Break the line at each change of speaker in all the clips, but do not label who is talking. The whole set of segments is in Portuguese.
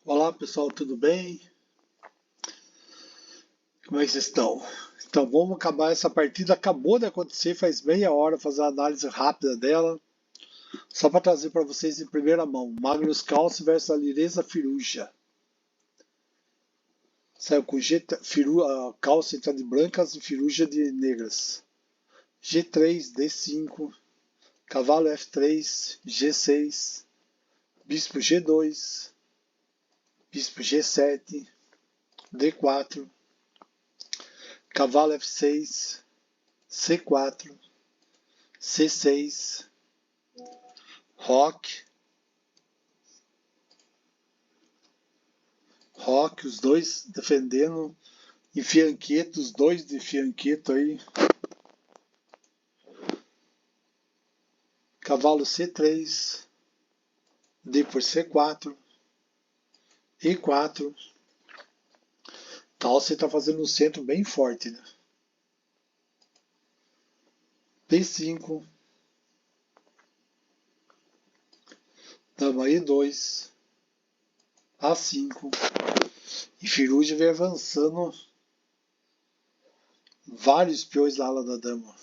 Olá pessoal, tudo bem? Como é que vocês estão? Então vamos acabar essa partida. Acabou de acontecer, faz meia hora, fazer uma análise rápida dela. Só para trazer para vocês em primeira mão: Magnus Carlsen versus Alireza Firuja. Saiu com Carlsen tá de brancas e Firuja de negras. G3, D5, cavalo F3, G6, bispo G2, bispo G7, D4, cavalo F6, C4, C6, Rock, os dois defendendo em fianqueto, os dois de fianqueto aí. Cavalo C3, D por C4, E4. Tal, você tá fazendo um centro bem forte, né? D5, dama E2, A5. E Firuja vem avançando vários peões na ala da dama.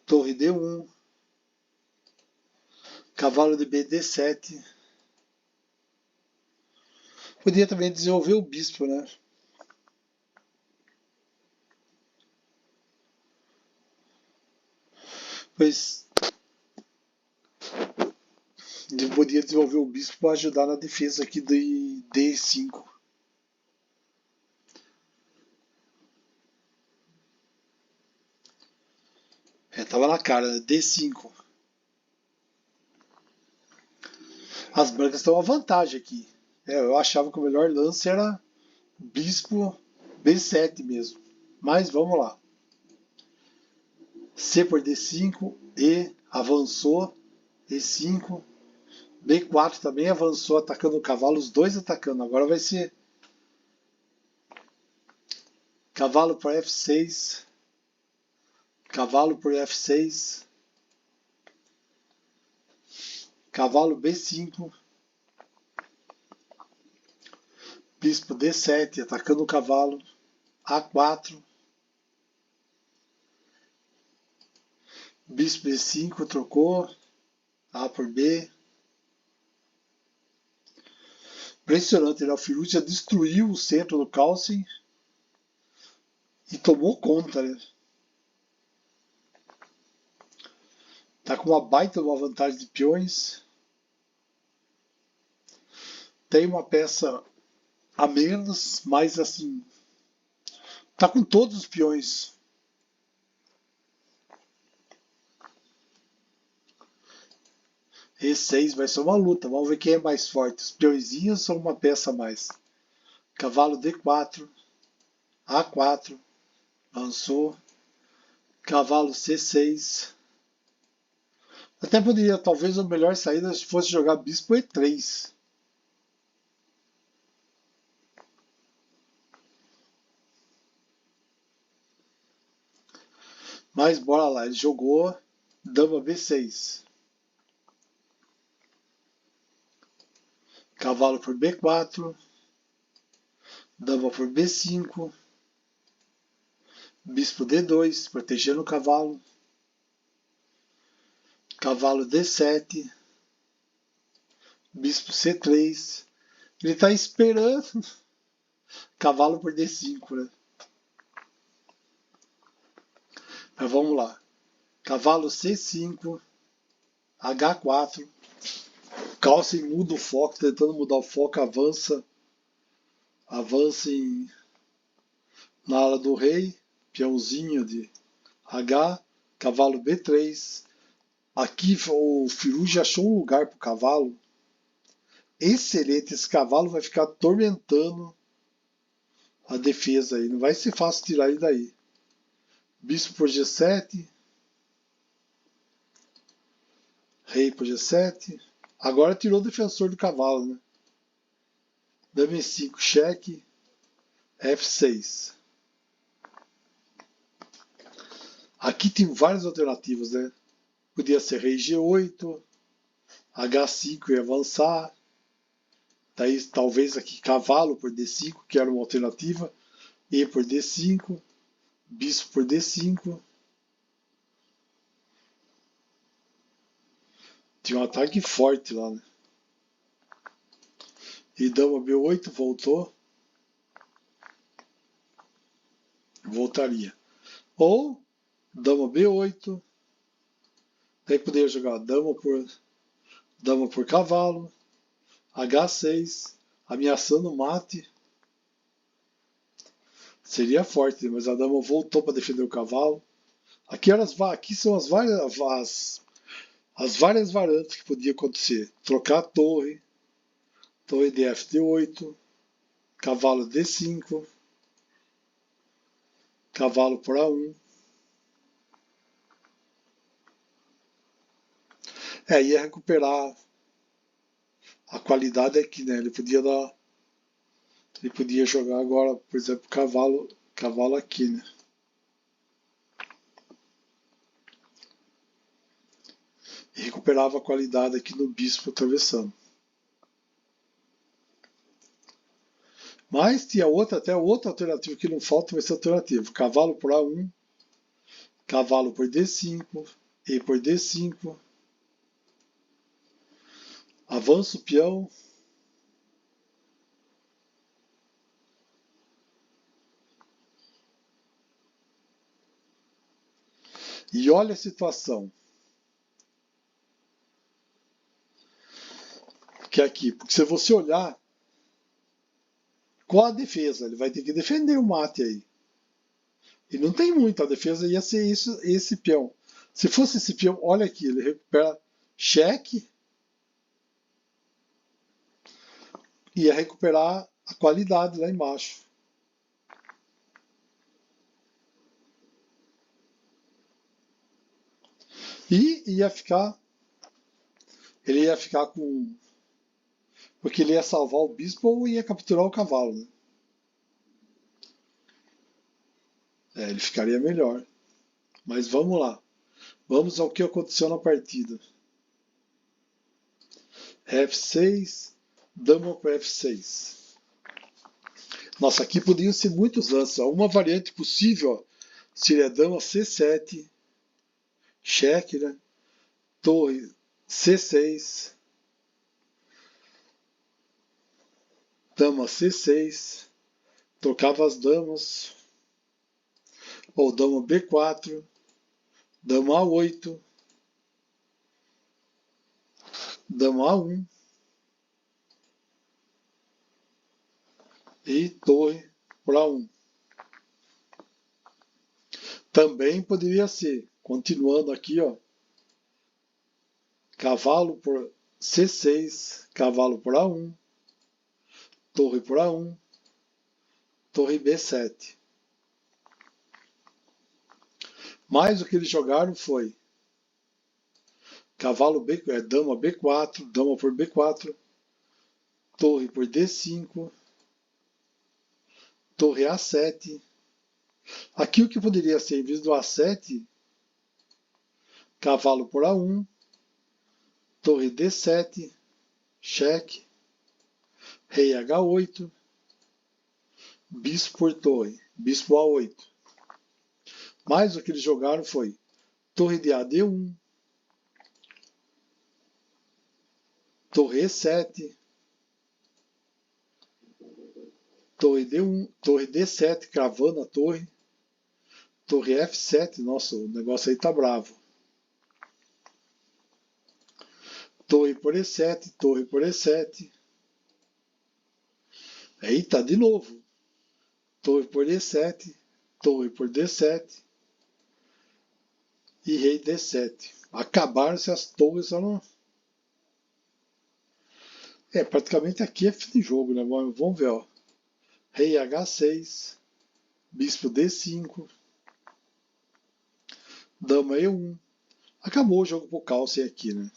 Torre D1, cavalo de B D7. Podia também desenvolver o bispo, né? Pois ele podia desenvolver o bispo para ajudar na defesa aqui de D5. Tava na cara, D5. As brancas estão à vantagem aqui. Eu achava que o melhor lance era bispo B7 mesmo. Mas vamos lá. C por D5, E avançou, E5, B4 também avançou, atacando o cavalo, os dois atacando. Agora vai ser cavalo por F6, cavalo por F6, cavalo B5, bispo D7, atacando o cavalo, A4, bispo E5, trocou, A por B. Impressionante, né? O Firuja destruiu o centro do Carlsen e tomou conta, né? Tá com uma baita uma vantagem de peões. Tem uma peça a menos, mas assim, tá com todos os peões. E6 vai ser uma luta. Vamos ver quem é mais forte. Os peõezinhos ou uma peça a mais? Cavalo D4, A4, avançou. Cavalo C6. Até poderia, talvez a melhor saída fosse jogar bispo E3. Mas bora lá, ele jogou dama B6. Cavalo por B4. Dama por B5. Bispo D2, protegendo o cavalo. Cavalo D7. Bispo C3. Ele está esperando. Cavalo por D5, né? Mas vamos lá. Cavalo C5. H4. Carlsen muda o foco, tentando mudar o foco, avança. Avança na ala do rei. Peãozinho de H. Cavalo B3. Aqui o Firuja achou um lugar para o cavalo. Excelente, esse cavalo vai ficar atormentando a defesa aí. Não vai ser fácil tirar ele daí. Bispo por G7. Rei por G7. Agora tirou o defensor do cavalo, né? Dama E5, cheque. F6. Aqui tem várias alternativas, né? Podia ser rei G8. H5 e avançar. Daí talvez aqui cavalo por D5, que era uma alternativa. E por D5. Bispo por D5. Tinha um ataque forte lá, né? E dama B8 voltou. Voltaria. Ou dama B8. Daí poderia jogar dama por cavalo. H6. Ameaçando o mate. Seria forte, mas a dama voltou para defender o cavalo. Aqui são as várias variantes que podia acontecer. Trocar a torre. Torre de F8. Cavalo D5. Cavalo por A1. Ia recuperar a qualidade aqui, né? Ele podia jogar agora, por exemplo, cavalo aqui, né? E recuperava a qualidade aqui no bispo atravessando. Mas tinha até outra alternativa que não falta, vai ser alternativa. Cavalo por A1, cavalo por D5, E por D5. Avança o peão. E olha a situação. Que é aqui, porque se você olhar, qual a defesa? Ele vai ter que defender o mate aí. E não tem muito, a defesa ia ser esse peão. Se fosse esse peão, olha aqui, ele recupera cheque, ia recuperar a qualidade lá embaixo. E ele ia ficar com, porque ele ia salvar o bispo ou ia capturar o cavalo, né? Ele ficaria melhor. Mas vamos lá. Vamos ao que aconteceu na partida. F6, dama para F6. Nossa, aqui poderiam ser muitos lances. Uma variante possível seria dama C7, cheque, né? Torre C6, dama C6, trocava as damas, ou dama B4, dama A8, dama A1 e torre por A1. Também poderia ser, continuando aqui, ó, cavalo por C6, cavalo por A1, torre por A1, torre B7. Mas o que eles jogaram foi dama B4, dama por B4, torre por D5, torre A7. Aqui o que poderia ser, em vez do A7, cavalo por A1, torre D7, cheque, rei H8, bispo por torre, bispo A8. Mas o que eles jogaram foi torre de AD1, torre E7, torre D1, torre D7, cravando a torre, torre F7, nossa, o negócio aí tá bravo. Torre por E7, torre por E7. Eita, de novo. Torre por E7, torre por D7 e rei D7. Acabaram-se as torres, só não. Praticamente aqui é fim de jogo, né? Vamos ver, ó. Rei H6, bispo D5, dama E1. Acabou o jogo pro Calcem aqui, né?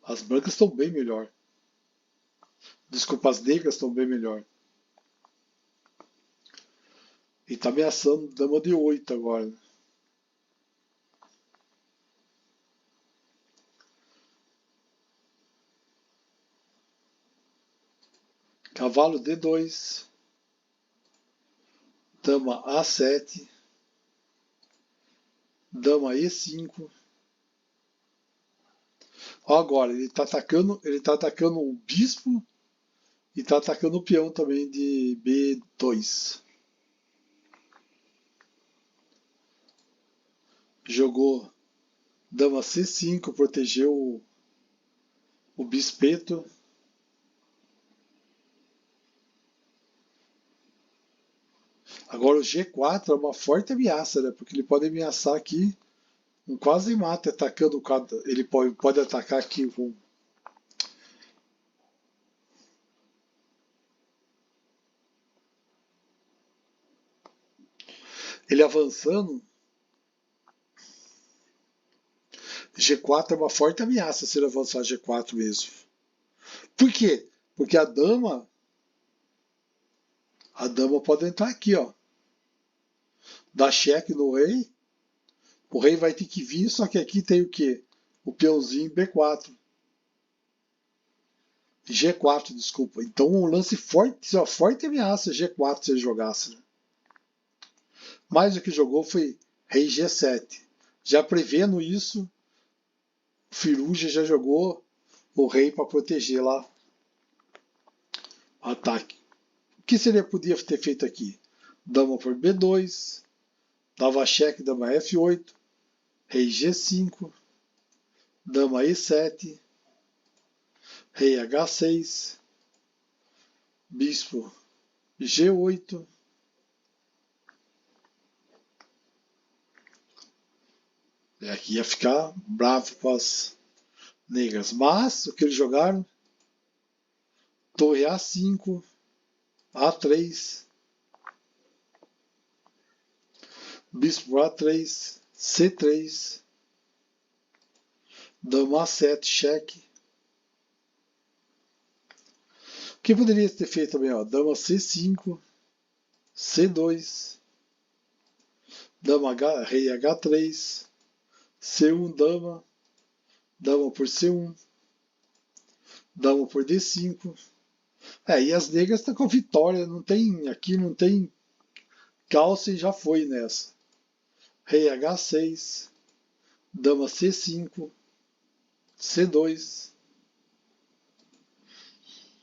As brancas estão bem melhor. Desculpa, as negras estão bem melhor. E tá ameaçando dama de 8 agora, né? cavalo D2, dama A7, dama E5. Ó, agora ele está atacando o bispo e está atacando o peão também de B2. Jogou dama C5, protegeu o bispeto. Agora o G4 é uma forte ameaça, né? Porque ele pode ameaçar aqui um quase mate atacando o quadro. Ele pode atacar aqui com. Ele avançando. G4 é uma forte ameaça se ele avançar G4 mesmo. Por quê? Porque a dama pode entrar aqui, ó. Dá cheque no rei. O rei vai ter que vir, só que aqui tem o quê? O peãozinho B4. G4, desculpa. Então um lance forte, uma forte ameaça G4 se ele jogasse. Né? Mas o que jogou foi rei G7. Já prevendo isso, o Firuja já jogou o rei para proteger lá o ataque. O que seria podia ter feito aqui? Dama por B2, dava cheque, dama F8, rei G5, dama E7, rei H6, bispo G8, aqui ia ficar bravo para as negras. Mas o que eles jogaram? Torre A5, A3, bispo A3, C3, dama A7, cheque. O que poderia ter feito também? Ó? Dama C5, C2, dama rei H3, C1 dama, dama por C1, dama por D5. E as negras estão com vitória, aqui não tem calça e já foi nessa. Rei H6, dama C5, C2,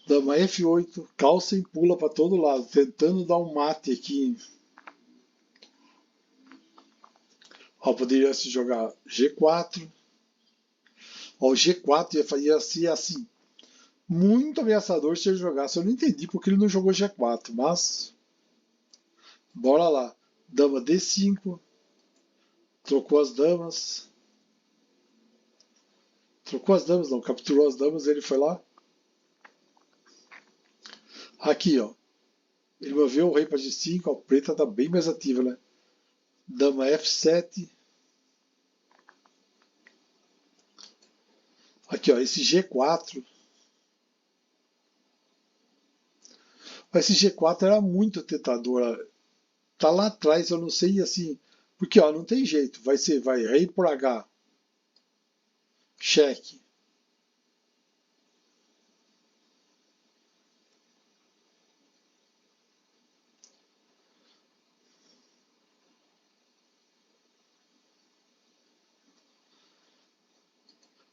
dama F8, calça e pula para todo lado, tentando dar um mate aqui. Ó, poderia se jogar G4. Ó, o G4 ia ser assim, muito ameaçador se ele jogasse. Eu não entendi porque ele não jogou G4, mas bora lá. Dama D5, trocou as damas. Trocou as damas, não, capturou as damas, ele foi lá. Aqui, ó. Ele moveu o rei para G5, a preta está bem mais ativa, né? Dama F7. Aqui, ó, esse G4. Esse G4 era muito tentador. Tá lá atrás, eu não sei assim. Porque, ó, não tem jeito. Vai rei por H. Cheque.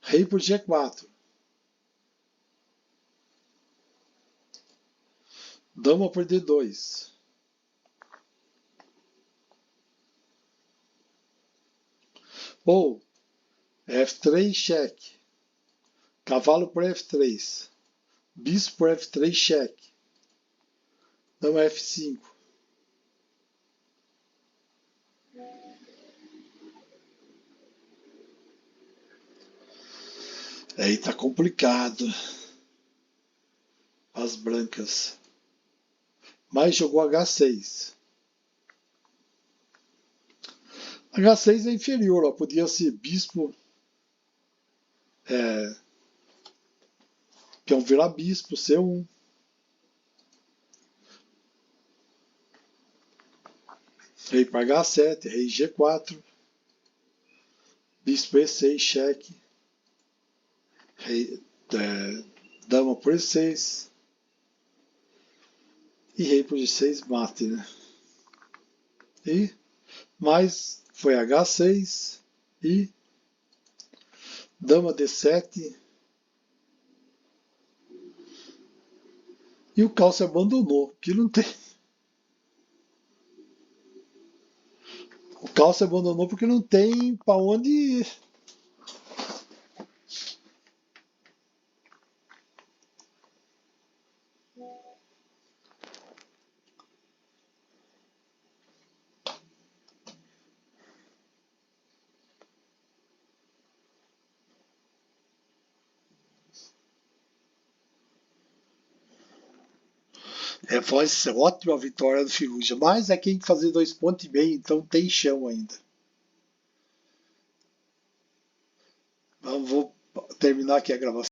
Rei por G4. Dama por D2. Ou F3, cheque. Cavalo por F3. Bispo por F3, cheque. Dama F5. Aí tá complicado. As brancas. Mas jogou H6. H6 é inferior, ó. Podia ser bispo. Peão virar bispo, C1. Rei para H7, rei G4. Bispo E6, cheque. Rei, dama por E6. E rei por G6 mate, né? E mais foi H6 e dama D7. E o Cal se abandonou, que não tem. O Cal se abandonou porque não tem para onde ir. Foi ótima a vitória do Firuja, mas é quem fazer 2,5 pontos, então tem chão ainda. Vou terminar aqui a gravação.